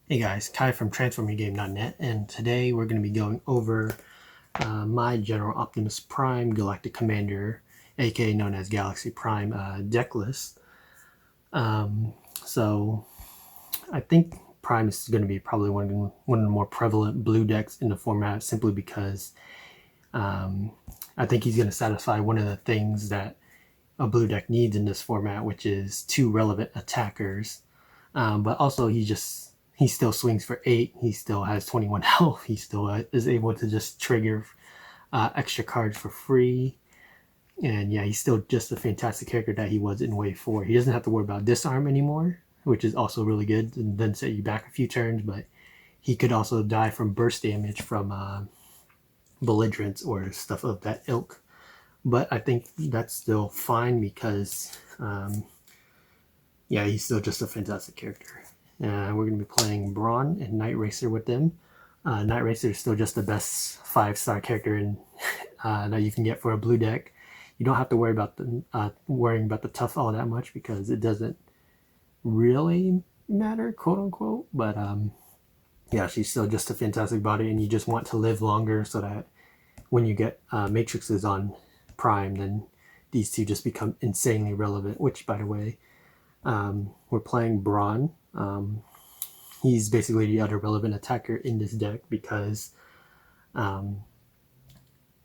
Hey guys, Kai from TransformYourGame.net, and today we're going to be going over my General Optimus Prime Galactic Commander, aka known as Galaxy Prime, deck list. So I think Prime is going to be probably one of the more prevalent blue decks in the format, simply because I think he's going to satisfy one of the things that a blue deck needs in this format, which is two relevant attackers. But also he still swings for 8. He still has 21 health. He still is able to just trigger extra cards for free. And yeah, he's still just a fantastic character that he was in Wave 4. He doesn't have to worry about disarm anymore, which is also really good and then set you back a few turns. But he could also die from burst damage from belligerence or stuff of that ilk. But I think that's still fine because, yeah, he's still just a fantastic character. We're going to be playing Brawn and Night Racer with them. Night Racer is still just the best 5-star character that you can get for a blue deck. You don't have to worry about worrying about the tough all that much because it doesn't really matter, quote unquote. But yeah, she's still just a fantastic body, and you just want to live longer so that when you get Matrixes on Prime, then these two just become insanely relevant. Which, by the way, we're playing Brawn. He's basically the other relevant attacker in this deck because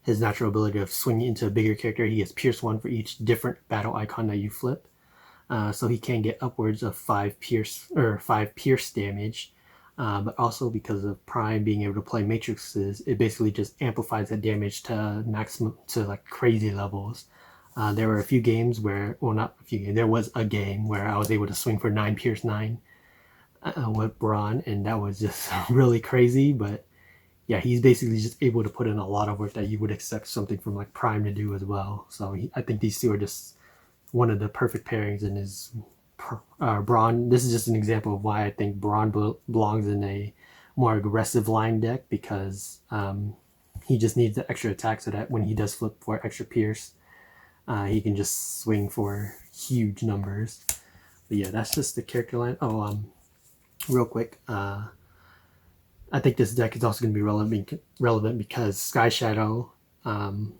his natural ability of swinging into a bigger character, he gets Pierce 1 for each different battle icon that you flip. So he can get upwards of 5 pierce damage. But also because of Prime being able to play Matrixes, it basically just amplifies that damage to maximum, to like crazy levels. There were a few games where, well, not a few games, there was a game where I was able to swing for 9 Pierce 9 with Braun, and that was just really crazy. But yeah, he's basically just able to put in a lot of work that you would expect something from like Prime to do as well. So I think these two are just one of the perfect pairings in his Braun. This is just an example of why I think Braun belongs in a more aggressive line deck because he just needs the extra attack so that when he does flip for extra pierce, he can just swing for huge numbers. But yeah, that's just the character line. Oh, real quick, I think this deck is also going to be relevant because Sky Shadow, when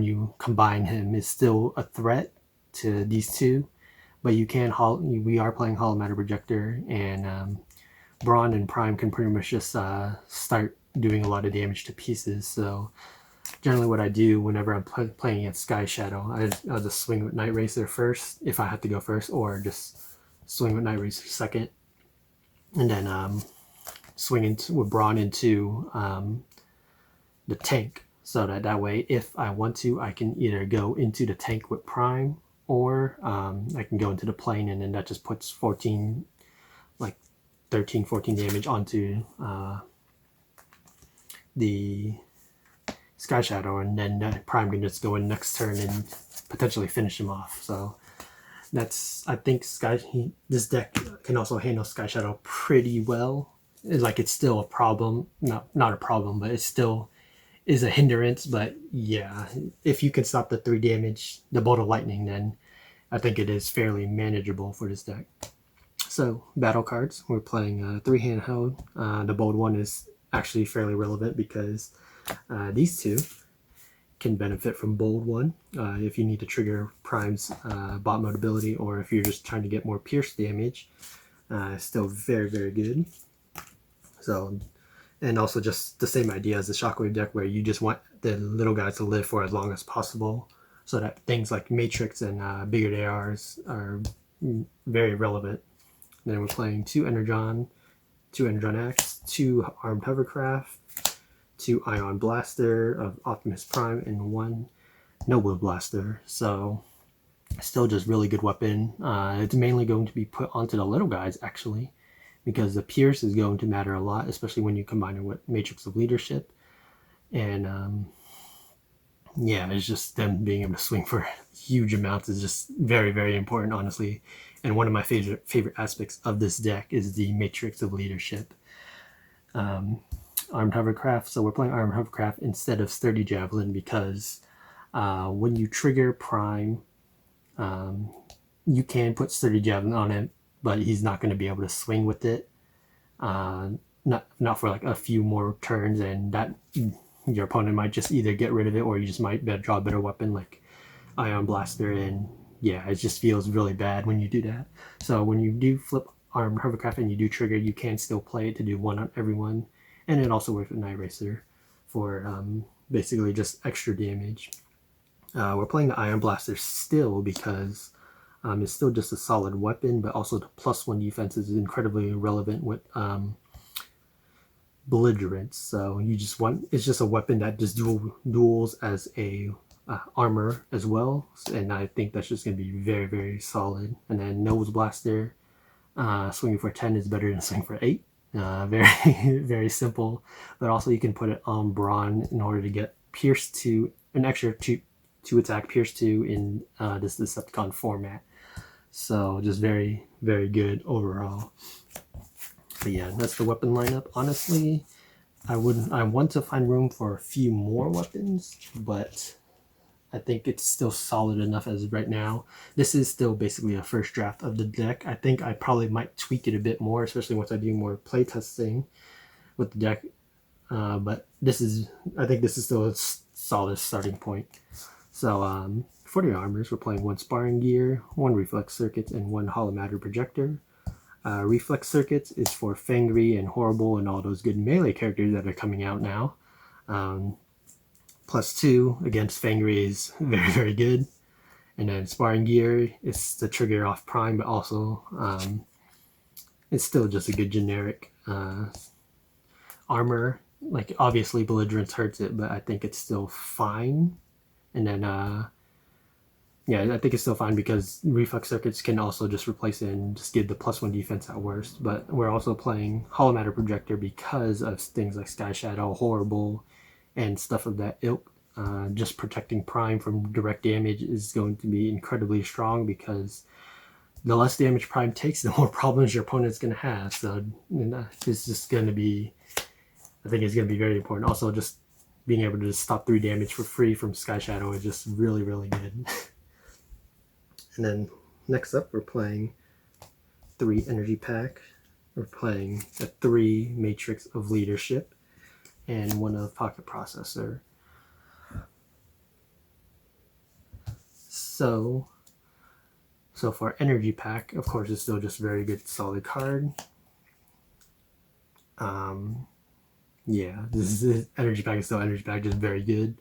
you combine him, is still a threat to these two. But we are playing Hollow Matter Projector, and Braun and Prime can pretty much just start doing a lot of damage to pieces. So generally what I do whenever I'm playing against Sky Shadow, I'll just swing with Night Racer first if I have to go first, or just swing with Night Racer second, and then swing with Braun into the tank, so that way if I want to, I can either go into the tank with Prime, or I can go into the plane, and then that just puts 14, like 13, 14 damage onto the Sky Shadow, and then Prime can just go in next turn and potentially finish him off. So I think this deck can also handle Sky Shadow pretty well. It's still a problem, not a problem, but it still is a hindrance. But yeah, if you can stop the 3 damage, the bolt of lightning, then I think it is fairly manageable for this deck. So battle cards, we're playing 3 handheld. The bold one is actually fairly relevant because these two can benefit from bold one if you need to trigger Prime's bot mode ability, or if you're just trying to get more pierce damage. Still very, very good. So, and also just the same idea as the Shockwave deck, where you just want the little guys to live for as long as possible, so that things like Matrix and bigger ARs are very relevant. Then we're playing 2 Energon X, 2 Armed Hovercraft, 2 Ion Blaster of Optimus Prime, and 1 Noble Blaster. So still just really good weapon. It's mainly going to be put onto the little guys, actually, because the Pierce is going to matter a lot, especially when you combine it with Matrix of Leadership. And yeah, it's just them being able to swing for huge amounts is just very, very important, honestly. And one of my favorite aspects of this deck is the Matrix of Leadership. Armed Hovercraft. So we're playing Armed Hovercraft instead of Sturdy Javelin because when you trigger Prime, you can put Sturdy Javelin on it but he's not going to be able to swing with it. Not for like a few more turns, and that your opponent might just either get rid of it, or you just might draw a better weapon like Ion Blaster. And yeah, it just feels really bad when you do that. So when you do flip Armed Hovercraft and you do trigger, you can still play it to do one on everyone, and it also works with Night Racer for basically just extra damage. We're playing the Ion Blaster still because it's still just a solid weapon, but also the +1 defense is incredibly relevant with Belligerence. So you just want, it's just a weapon that just duels as a armor as well, and I think that's just going to be very, very solid. And then Nose Blaster, swinging for 10 is better than swinging for 8. Very, very simple, but also you can put it on Brawn in order to get Pierce 2, an extra 2 attack Pierce 2 in this Decepticon format. So just very, very good overall. But yeah, that's the weapon lineup. Honestly, I want to find room for a few more weapons, but I think it's still solid enough as of right now. This is still basically a first draft of the deck. I think I probably might tweak it a bit more, especially once I do more playtesting with the deck. But I think this is still a solid starting point. So for the armors, we're playing 1 Sparring Gear, 1 Reflex Circuits, and 1 Holomatter Projector. Reflex Circuits is for Fangry and Horrible and all those good melee characters that are coming out now. +2 against Fangry is very, very good. And then Sparring Gear is to trigger off Prime, but also it's still just a good generic armor. Like, obviously Belligerence hurts it, but I think it's still fine. And then yeah, I think it's still fine because Reflex Circuits can also just replace it and just give the +1 defense at worst. But we're also playing Holomatter Projector because of things like Sky Shadow, Horrible, and stuff of that ilk. Just protecting Prime from direct damage is going to be incredibly strong, because the less damage Prime takes, the more problems your opponent's going to have. So it's just going to be, I think it's going to be very important. Also, just being able to just stop 3 damage for free from Sky Shadow is just really, really good. And then next up, we're playing 3 Energy Pack. We're playing a 3 Matrix of Leadership and 1 of Pocket Processor. So for Energy Pack, of course, it's still just a very good, solid card. Yeah, Energy Pack is still Energy Pack, just very good.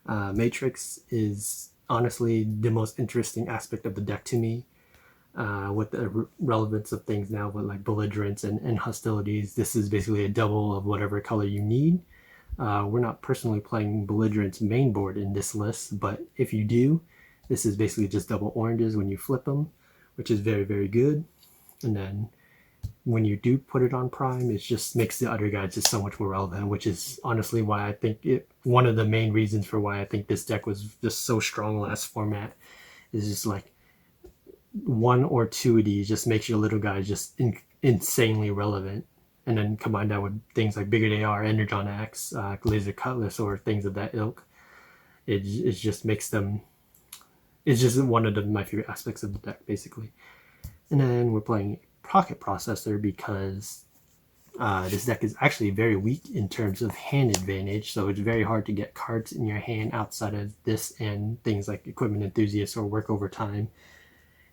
Matrix is honestly the most interesting aspect of the deck to me, with the relevance of things now with like Belligerence and Hostilities. This is basically a double of whatever color you need. We're not personally playing Belligerence main board in this list, but if you do, this is basically just double oranges when you flip them, which is very, very good. And then when you do put it on Prime, it just makes the other guys just so much more relevant, which is honestly why I think one of the main reasons for why I think this deck was just so strong last format is just like 1 or 2 of these just makes your little guys just insanely relevant. And then combine that with things like Bigger They Are, Energon Axe, Laser Cutlass, or things of that ilk. It just makes them, it's just one of my favorite aspects of the deck, basically. And then we're playing Pocket Processor because this deck is actually very weak in terms of hand advantage, so it's very hard to get cards in your hand outside of this and things like Equipment Enthusiast or Work Overtime.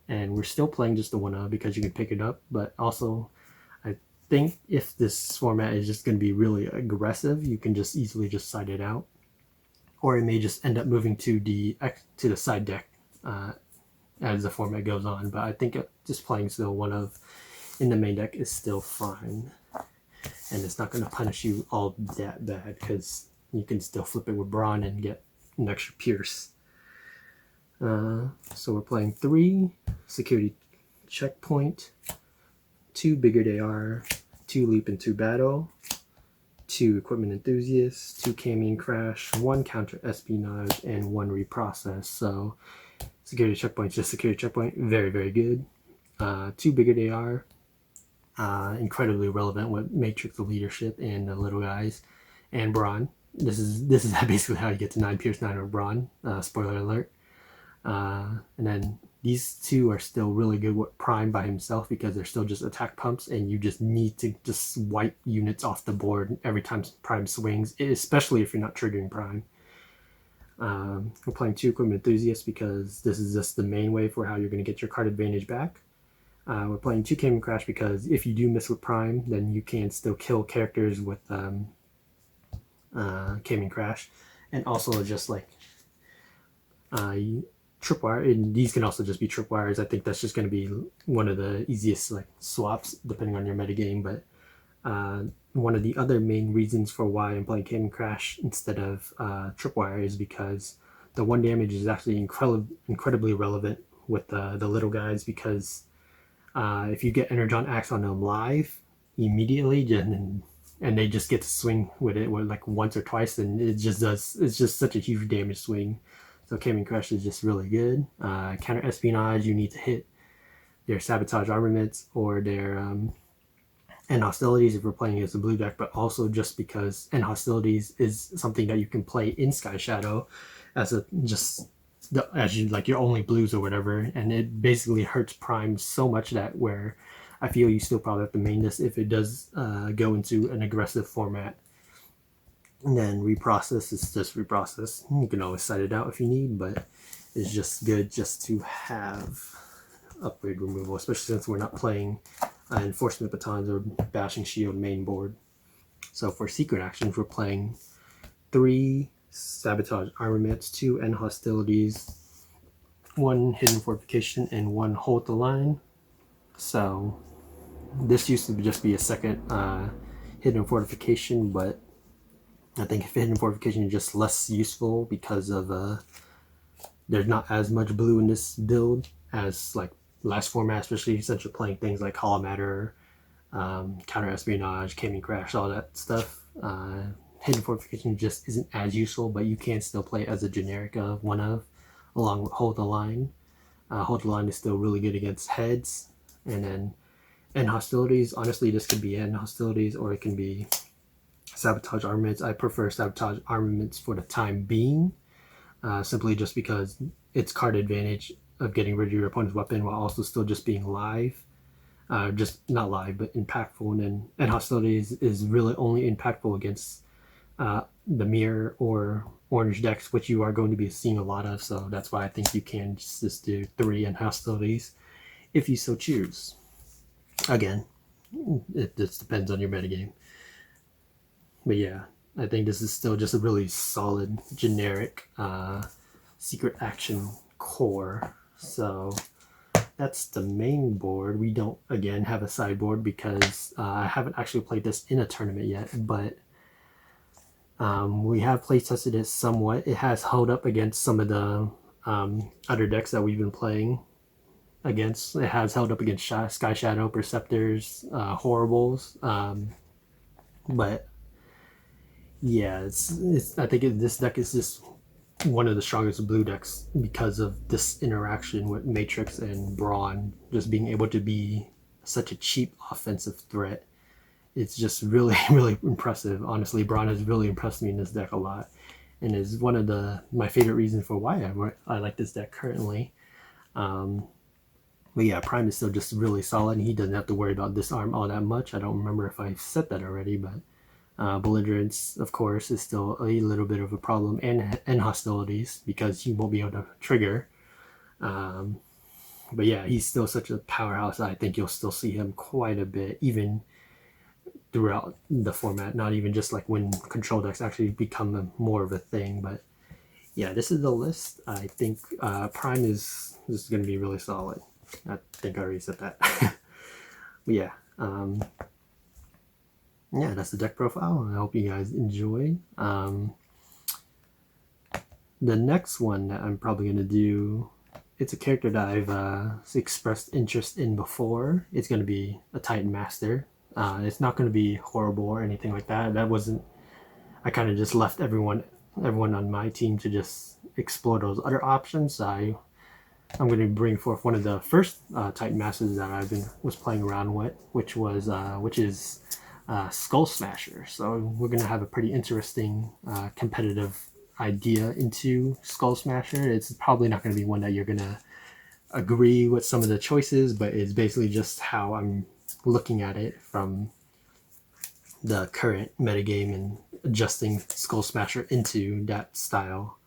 And we're still playing just the 1 because you can pick it up, but also I think if this format is just going to be really aggressive, you can just easily just side it out, or it may just end up moving to the side deck as the format goes on. But I think just playing still 1 in the main deck is still fine, and it's not going to punish you all that bad because you can still flip it with Brawn and get an extra Pierce. So we're playing 3 Security Checkpoint, 2 Bigger They Are, 2 Leap into Battle, 2 Equipment Enthusiasts, 2 Cameo Crash, 1 Counter Espionage, and 1 Reprocess. So Security Checkpoint's just Security Checkpoint, very, very good. 2 Bigger They Are, incredibly relevant with Matrix of Leadership and the little guys, and Brawn. This is basically how you get to 9 Pierce 9 or Brawn. Spoiler alert. And then these two are still really good with Prime by himself because they're still just attack pumps, and you just need to just wipe units off the board every time Prime swings, especially if you're not triggering Prime. We're playing two Equipment Enthusiasts because this is just the main way for how you're going to get your card advantage back. We're playing two Cayman Crash because if you do miss with Prime, then you can still kill characters with Cayman Crash, and also just like tripwire, and these can also just be tripwires. I think that's just going to be one of the easiest like swaps depending on your metagame. But one of the other main reasons for why I'm playing Cayman Crash instead of tripwire is because the one damage is actually incredibly relevant with the little guys, because if you get Energon Axe on them live immediately, and they just get to swing with it like once or twice, and it's just such a huge damage swing. So Cayman Crash is just really good. Counter espionage, you need to hit their sabotage armaments or their end hostilities if we're playing against a blue deck, but also just because end hostilities is something that you can play in Sky Shadow as your only blues or whatever, and it basically hurts Prime so much that where I feel you still probably have to main this if it does go into an aggressive format. And then reprocess is just reprocess. You can always side it out if you need, but it's just good just to have upgrade removal, especially since we're not playing Enforcement Batons or Bashing Shield main board. So for secret actions, we're playing 3 Sabotage Armaments, 2 End Hostilities, 1 Hidden Fortification, and 1 Hold the Line. So this used to just be a second Hidden Fortification, but I think if Hidden Fortification is just less useful because of there's not as much blue in this build as like last format, especially since you're playing things like Hollow Matter, Counter Espionage, Cayman Crash, all that stuff. Hidden Fortification just isn't as useful, but you can still play as a generic of one of, along with Hold the Line. Hold the Line is still really good against heads. And then End Hostilities, honestly, this could be End Hostilities or it can be Sabotage Armaments. I prefer Sabotage Armaments for the time being, simply just because it's card advantage of getting rid of your opponent's weapon while also still just being live. Just not live, but impactful. And Hostilities is really only impactful against the mirror or orange decks, which you are going to be seeing a lot of. So that's why I think you can just do 3 End Hostilities if you so choose. Again, it just depends on your metagame. But yeah, I think this is still just a really solid generic secret action core. So that's the main board. We don't again have a sideboard because I haven't actually played this in a tournament yet, but we have play tested it somewhat. It has held up against some of the other decks that we've been playing against. It has held up against Sky Shadow, Perceptors, Horribles, but yeah, I think this deck is just one of the strongest blue decks because of this interaction with Matrix and Brawn just being able to be such a cheap offensive threat. It's just really, really impressive. Honestly, Brawn has really impressed me in this deck a lot, and is one of my favorite reasons for why I like this deck currently. But yeah, Prime is still just really solid, and he doesn't have to worry about disarm all that much. I don't remember if I said that already, but Belligerence, of course, is still a little bit of a problem, and hostilities because he won't be able to trigger. But yeah, he's still such a powerhouse. I think you'll still see him quite a bit, even throughout the format. Not even just like when control decks actually become more of a thing. But yeah, this is the list. I think Prime is going to be really solid. I think I already said that. But yeah. Yeah, that's the deck profile. I hope you guys enjoyed. The next one that I'm probably going to do, it's a character that I've expressed interest in before. It's going to be a Titan Master. It's not going to be horrible or anything like that. I kind of just left everyone on my team to just explore those other options. I'm going to bring forth one of the first Titan Masters that was playing around with, which is Skull Smasher. So we're going to have a pretty interesting competitive idea into Skull Smasher. It's probably not going to be one that you're going to agree with some of the choices, but it's basically just how I'm looking at it from the current metagame and adjusting Skull Smasher into that style.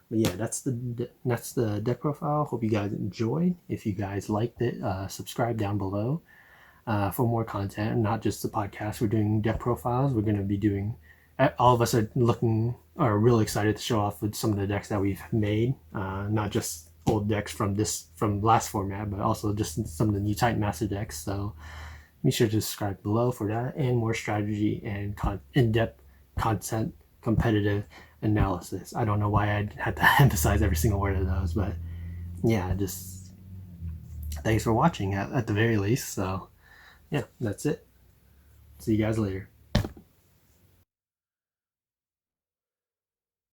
But yeah, that's the deck profile. Hope you guys enjoyed. If you guys liked it, subscribe down below for more content, not just the podcast. We're doing deck profiles. We're going to be doing. All of us are really excited to show off with some of the decks that we've made, not just old decks from last format, but also just some of the new Titan Master decks. So be sure to subscribe below for that and more strategy and in-depth content, competitive analysis. I don't know why I had to emphasize every single word of those, but yeah, just thanks for watching at the very least. So yeah, that's it. See you guys later.